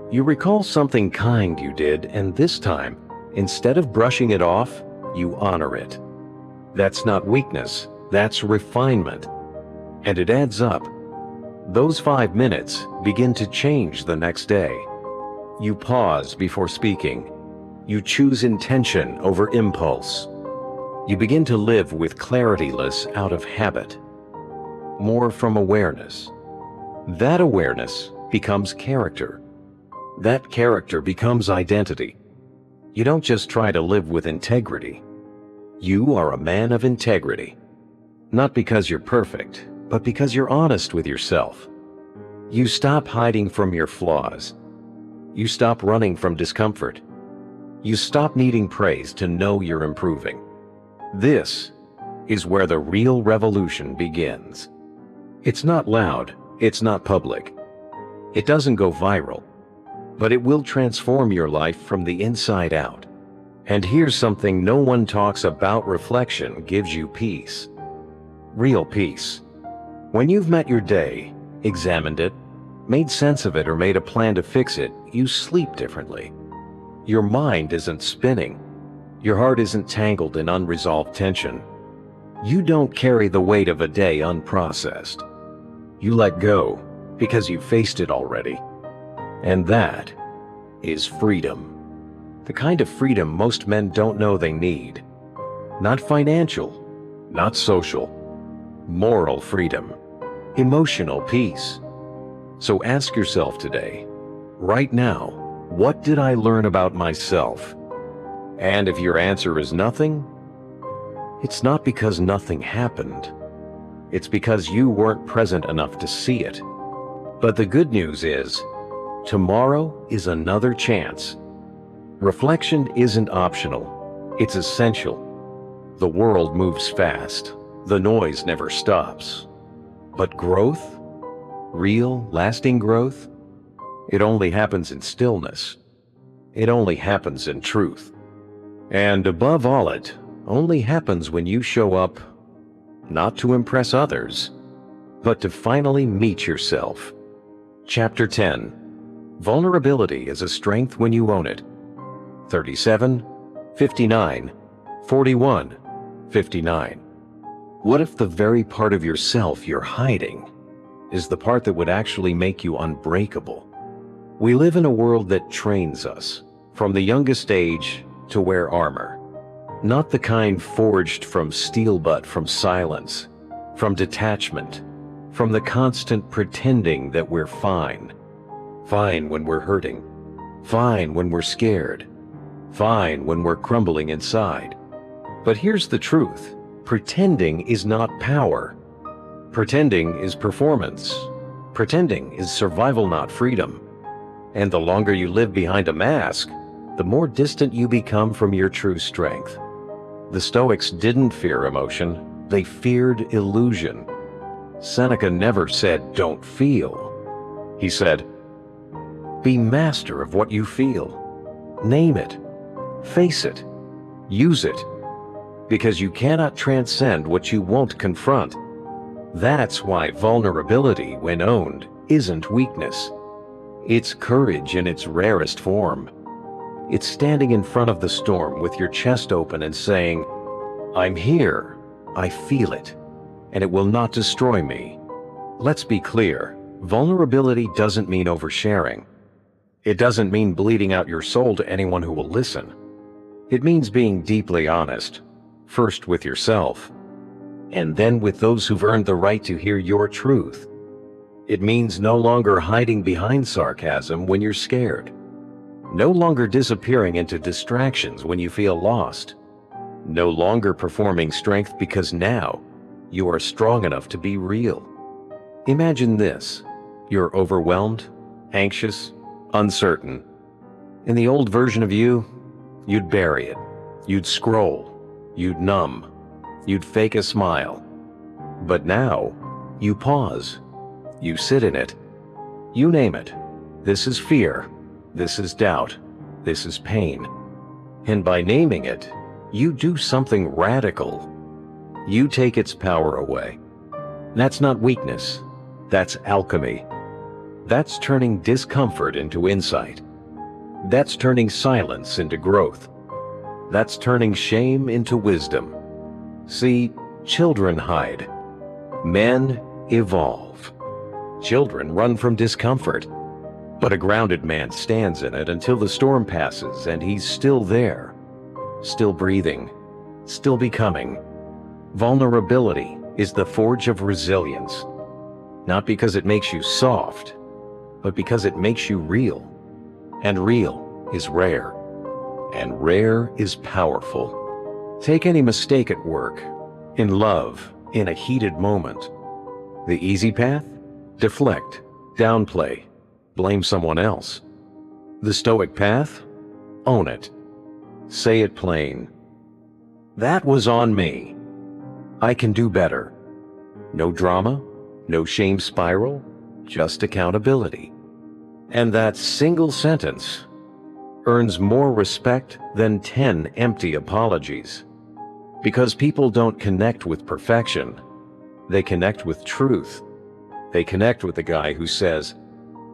You recall something kind you did, and this time, instead of brushing it off, you honor it. That's not weakness, that's refinement. And it adds up. Those 5 minutes begin to change the next day. You pause before speaking. You choose intention over impulse. You begin to live with clarity less out of habit, more from awareness. That awareness becomes character. That character becomes identity. You don't just try to live with integrity. You are a man of integrity. Not because you're perfect, but because you're honest with yourself. You stop hiding from your flaws. You stop running from discomfort. You stop needing praise to know you're improving. This is where the real revolution begins. It's not loud, it's not public. It doesn't go viral, but it will transform your life from the inside out. And here's something no one talks about: reflection gives you peace. Real peace. When you've met your day, examined it, made sense of it, or made a plan to fix it, you sleep differently. Your mind isn't spinning. Your heart isn't tangled in unresolved tension. You don't carry the weight of a day unprocessed. You let go because you faced it already. And that is freedom. The kind of freedom most men don't know they need. Not financial, not social. Moral freedom. Emotional peace. So ask yourself today, right now, what did I learn about myself? And if your answer is nothing, it's not because nothing happened. It's because you weren't present enough to see it. But the good news is, tomorrow is another chance. Reflection isn't optional, it's essential. The world moves fast, the noise never stops. But growth, real, lasting growth, it only happens in stillness. It only happens in truth. And above all, it only happens when you show up, not to impress others, but to finally meet yourself. Chapter 10. Vulnerability is a strength when you own it. 37, 59, 41, 59. What if the very part of yourself you're hiding is the part that would actually make you unbreakable? We live in a world that trains us, from the youngest age, to wear armor. Not the kind forged from steel, but from silence, from detachment, from the constant pretending that we're fine. Fine when we're hurting. Fine when we're scared. Fine when we're crumbling inside. But here's the truth. Pretending is not power. Pretending is performance. Pretending is survival, not freedom. And the longer you live behind a mask, the more distant you become from your true strength. The Stoics didn't fear emotion, they feared illusion. Seneca never said, "Don't feel." He said, "Be master of what you feel. Name it. Face it. Use it. Because you cannot transcend what you won't confront." That's why vulnerability, when owned, isn't weakness. It's courage in its rarest form. It's standing in front of the storm with your chest open and saying, "I'm here, I feel it, and it will not destroy me." Let's be clear, vulnerability doesn't mean oversharing. It doesn't mean bleeding out your soul to anyone who will listen. It means being deeply honest, first with yourself, and then with those who've earned the right to hear your truth. It means no longer hiding behind sarcasm when you're scared. No longer disappearing into distractions when you feel lost. No longer performing strength because now you are strong enough to be real. Imagine this. You're overwhelmed, anxious, uncertain. In the old version of you, you'd bury it. You'd scroll. You'd numb. You'd fake a smile. But now, you pause. You sit in it. You name it. This is fear. This is doubt. This is pain. And by naming it, you do something radical. you take its power away. That's not weakness, that's alchemy. That's turning discomfort into insight. That's turning silence into growth. That's turning shame into wisdom. See, children hide. Men evolve. Children run from discomfort. But a grounded man stands in it until the storm passes and he's still there. Still breathing. Still becoming. Vulnerability is the forge of resilience. Not because it makes you soft, but because it makes you real. And real is rare. And rare is powerful. Take any mistake at work, in love, in a heated moment. The easy path? Deflect, downplay, blame someone else. The Stoic path? Own it. Say it plain. That was on me. I can do better. No drama, no shame spiral, just accountability. And that single sentence earns more respect than 10 empty apologies. Because people don't connect with perfection. They connect with truth. They connect with the guy who says,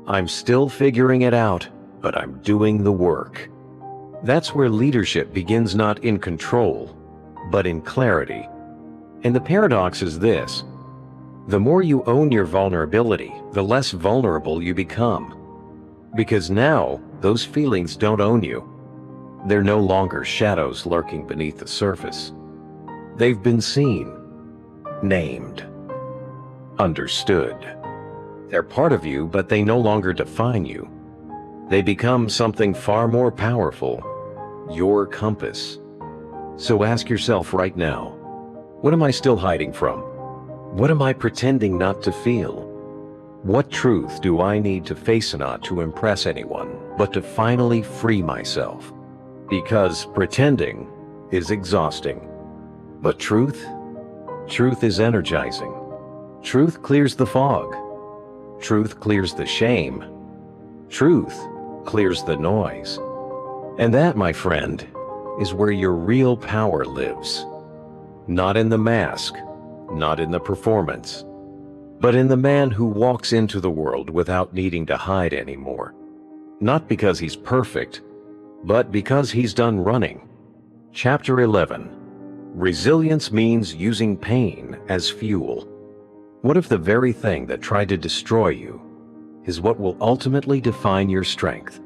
I'm still figuring it out, but I'm doing the work. That's where leadership begins, not in control, but in clarity. And the paradox is this: the more you own your vulnerability, the less vulnerable you become. Because now, those feelings don't own you. They're no longer shadows lurking beneath the surface. They've been seen, named, understood. They're part of you, but they no longer define you. They become something far more powerful, your compass. So ask yourself right now, what am I still hiding from? What am I pretending not to feel? What truth do I need to face, not to impress anyone, but to finally free myself? Because pretending is exhausting. But truth is energizing. Truth clears the fog. Truth clears the shame. Truth clears the noise. And that, my friend, is where your real power lives. Not in the mask, not in the performance, but in the man who walks into the world without needing to hide anymore. Not because he's perfect, but because he's done running. Chapter 11. Resilience means using pain as fuel. What if the very thing that tried to destroy you is what will ultimately define your strength?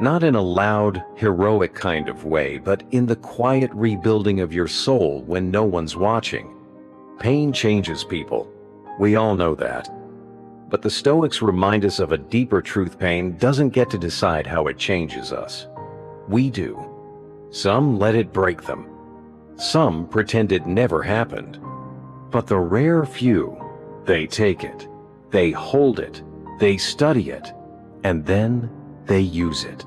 Not in a loud, heroic kind of way, but in the quiet rebuilding of your soul when no one's watching. Pain changes people. We all know that. But the Stoics remind us of a deeper truth: pain doesn't get to decide how it changes us. We do. Some let it break them. Some pretend it never happened. But the rare few, they take it, they hold it, they study it, and then they use it.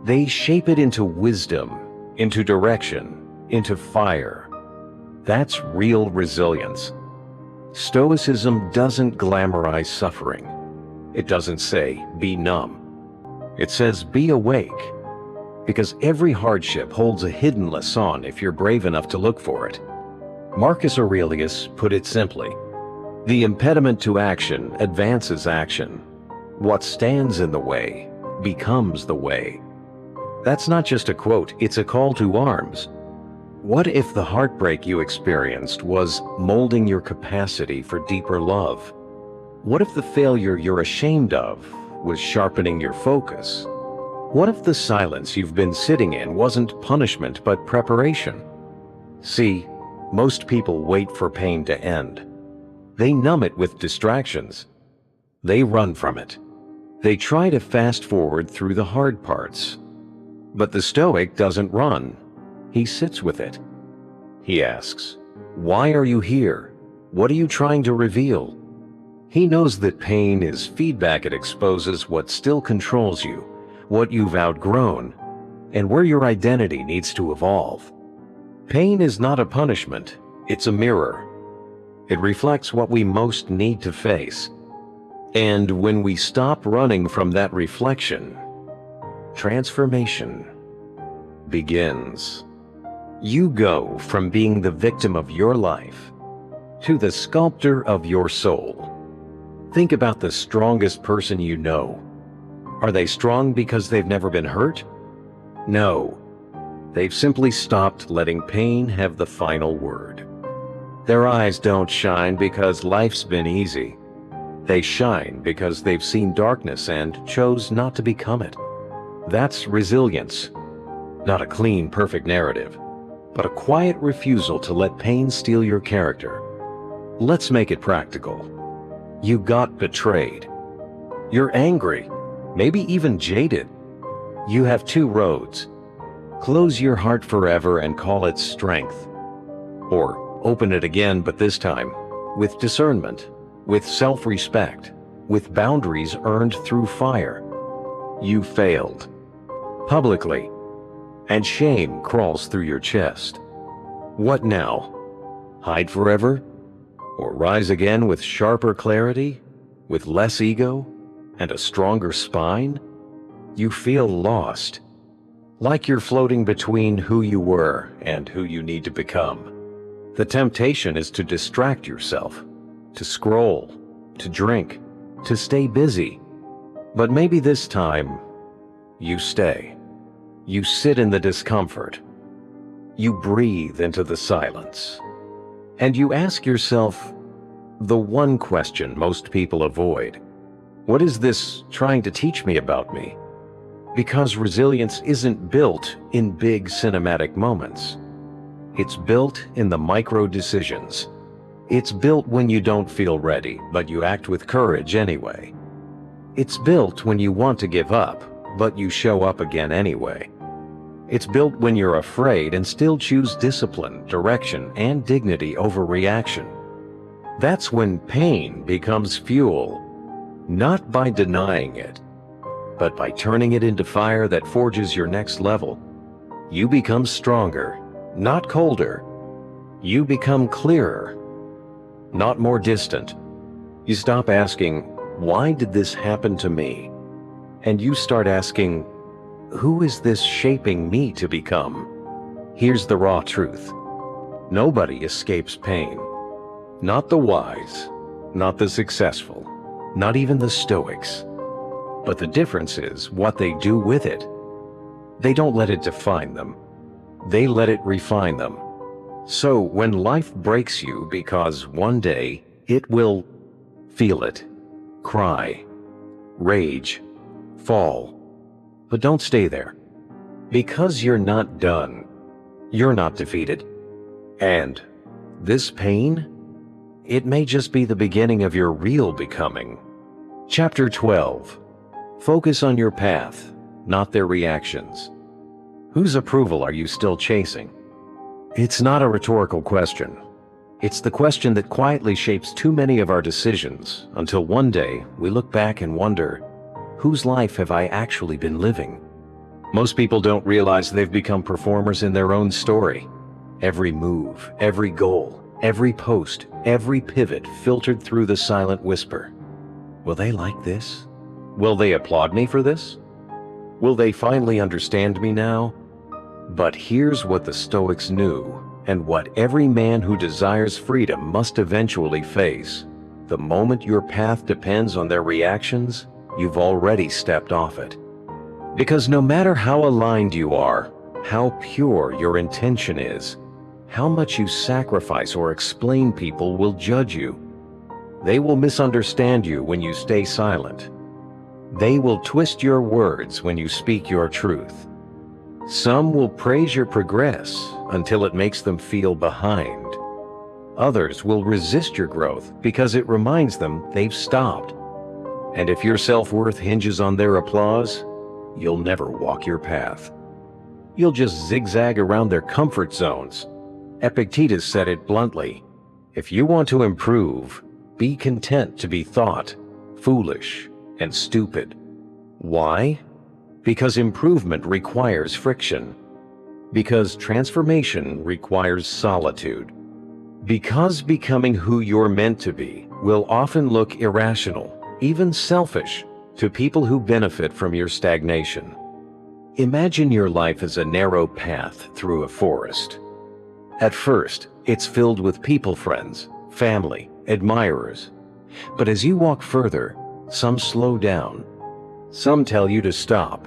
They shape it into wisdom, into direction, into fire. That's real resilience. Stoicism doesn't glamorize suffering. It doesn't say, be numb. It says, be awake. Because every hardship holds a hidden lesson if you're brave enough to look for it. Marcus Aurelius put it simply: the impediment to action advances action. What stands in the way becomes the way. That's not just a quote, it's a call to arms. What if the heartbreak you experienced was molding your capacity for deeper love? What if the failure you're ashamed of was sharpening your focus? What if the silence you've been sitting in wasn't punishment but preparation? See, most people wait for pain to end. They numb it with distractions. They run from it. They try to fast forward through the hard parts. But the Stoic doesn't run. He sits with it. He asks, why are you here? What are you trying to reveal? He knows that pain is feedback. It exposes what still controls you, what you've outgrown, and where your identity needs to evolve. Pain is not a punishment, it's a mirror. It reflects what we most need to face. And when we stop running from that reflection, transformation begins. You go from being the victim of your life to the sculptor of your soul. Think about the strongest person you know. Are they strong because they've never been hurt? No. They've simply stopped letting pain have the final word. Their eyes don't shine because life's been easy. They shine because they've seen darkness and chose not to become it. That's resilience. Not a clean, perfect narrative, but a quiet refusal to let pain steal your character. Let's make it practical. You got betrayed. You're angry, maybe even jaded. You have two roads. Close your heart forever and call it strength. Or open it again, but this time with discernment, with self-respect, with boundaries earned through fire. You failed. Publicly. And shame crawls through your chest. What now? Hide forever? Or rise again with sharper clarity, with less ego, and a stronger spine? You feel lost, like you're floating between who you were and who you need to become. The temptation is to distract yourself, to scroll, to drink, to stay busy. But maybe this time, you stay. You sit in the discomfort. You breathe into the silence. And you ask yourself the one question most people avoid. What is this trying to teach me about me? Because resilience isn't built in big cinematic moments. It's built in the micro decisions. It's built when you don't feel ready, but you act with courage anyway. It's built when you want to give up, but you show up again anyway. It's built when you're afraid and still choose discipline, direction, and dignity over reaction. That's when pain becomes fuel, not by denying it, but by turning it into fire that forges your next level. You become stronger, not colder. You become clearer, not more distant. You stop asking, why did this happen to me? And you start asking, who is this shaping me to become? Here's the raw truth. Nobody escapes pain. Not the wise, not the successful, not even the Stoics. But the difference is what they do with it. They don't let it define them. They let it refine them. So when life breaks you because one day it will feel it, cry, rage, fall. But don't stay there. Because you're not done. You're not defeated. And this pain, it may just be the beginning of your real becoming. Chapter 12. Focus on your path, not their reactions. Whose approval are you still chasing? It's not a rhetorical question. It's the question that quietly shapes too many of our decisions until one day we look back and wonder, whose life have I actually been living? Most people don't realize they've become performers in their own story. Every move, every goal, every post, every pivot filtered through the silent whisper. Will they like this? Will they applaud me for this? Will they finally understand me now? But here's what the Stoics knew, and what every man who desires freedom must eventually face. The moment your path depends on their reactions, you've already stepped off it. Because no matter how aligned you are, how pure your intention is, how much you sacrifice or explain, people will judge you. They will misunderstand you when you stay silent. They will twist your words when you speak your truth. Some will praise your progress until it makes them feel behind. Others will resist your growth because it reminds them they've stopped. And if your self-worth hinges on their applause, you'll never walk your path. You'll just zigzag around their comfort zones. Epictetus said it bluntly, if you want to improve, be content to be thought foolish and stupid. Why? Because improvement requires friction. Because transformation requires solitude. Because becoming who you're meant to be will often look irrational, even selfish, to people who benefit from your stagnation. Imagine your life as a narrow path through a forest. At first, it's filled with people friends, family, admirers. But as you walk further, some slow down. Some tell you to stop.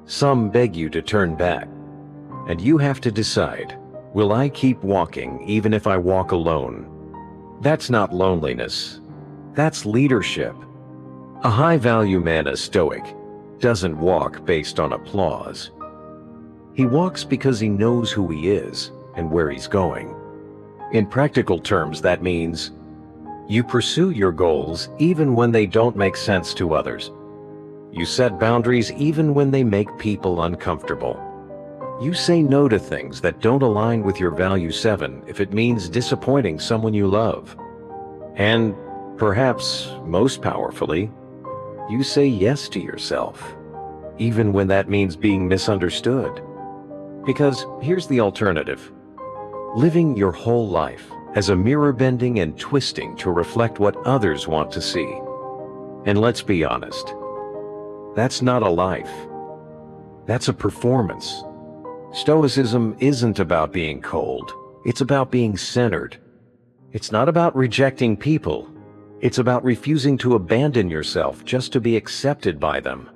Some beg you to turn back. And you have to decide, will I keep walking even if I walk alone? That's not loneliness. That's leadership. A high-value man, a Stoic, doesn't walk based on applause. He walks because he knows who he is and where he's going. In practical terms, that means you pursue your goals even when they don't make sense to others. You set boundaries even when they make people uncomfortable. You say no to things that don't align with your value 7 if it means disappointing someone you love. And perhaps most powerfully, you say yes to yourself, even when that means being misunderstood. Because here's the alternative: living your whole life as a mirror bending and twisting to reflect what others want to see. And let's be honest, that's not a life. That's a performance. Stoicism isn't about being cold. It's about being centered. It's not about rejecting people. It's about refusing to abandon yourself just to be accepted by them.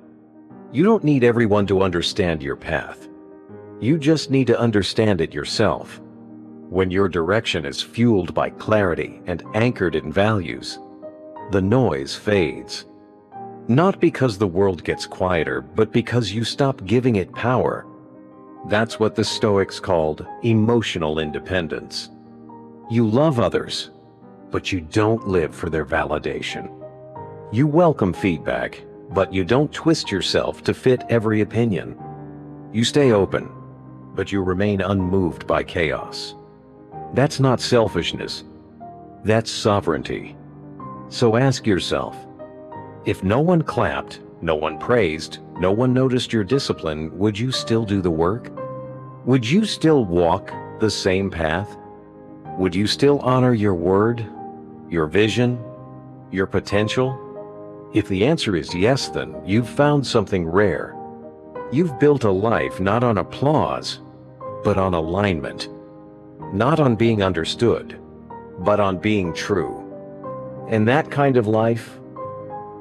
You don't need everyone to understand your path. You just need to understand it yourself. When your direction is fueled by clarity and anchored in values, the noise fades. Not because the world gets quieter, but because you stop giving it power. That's what the Stoics called emotional independence. You love others, but you don't live for their validation. You welcome feedback, but you don't twist yourself to fit every opinion. You stay open, but you remain unmoved by chaos. That's not selfishness. That's sovereignty. So ask yourself, if no one clapped, no one praised, no one noticed your discipline, would you still do the work? Would you still walk the same path? Would you still honor your word, your vision, your potential? If the answer is yes, then you've found something rare. You've built a life not on applause, but on alignment. Not on being understood, but on being true. And that kind of life,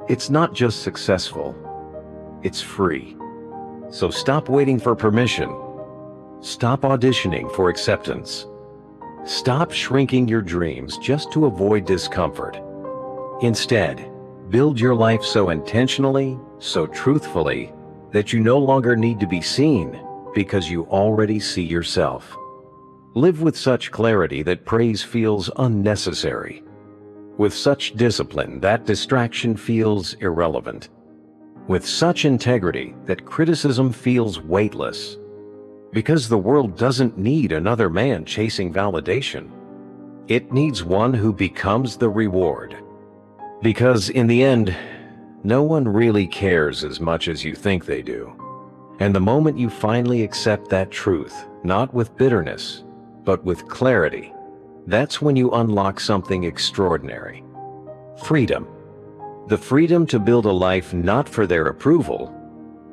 it's not just successful, it's free. So stop waiting for permission. Stop auditioning for acceptance. Stop shrinking your dreams just to avoid discomfort. Instead, build your life so intentionally, so truthfully, that you no longer need to be seen because you already see yourself. Live with such clarity that praise feels unnecessary. With such discipline that distraction feels irrelevant. With such integrity that criticism feels weightless. Because the world doesn't need another man chasing validation. It needs one who becomes the reward. Because in the end, no one really cares as much as you think they do. And the moment you finally accept that truth, not with bitterness, but with clarity, that's when you unlock something extraordinary. Freedom. The freedom to build a life not for their approval,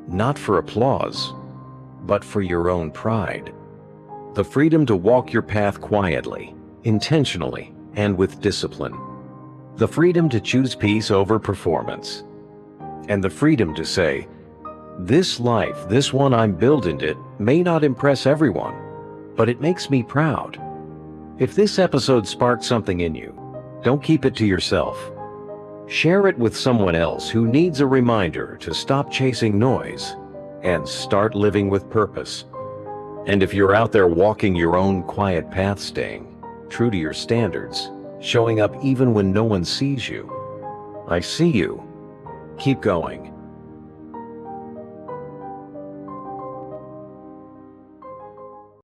not for applause, but for your own pride. The freedom to walk your path quietly, intentionally, and with discipline. The freedom to choose peace over performance. And the freedom to say, this life, this one I'm building it, may not impress everyone, but it makes me proud. If this episode sparked something in you, don't keep it to yourself. Share it with someone else who needs a reminder to stop chasing noise and start living with purpose. And if you're out there walking your own quiet path, staying true to your standards, showing up even when no one sees you, I see you. Keep going.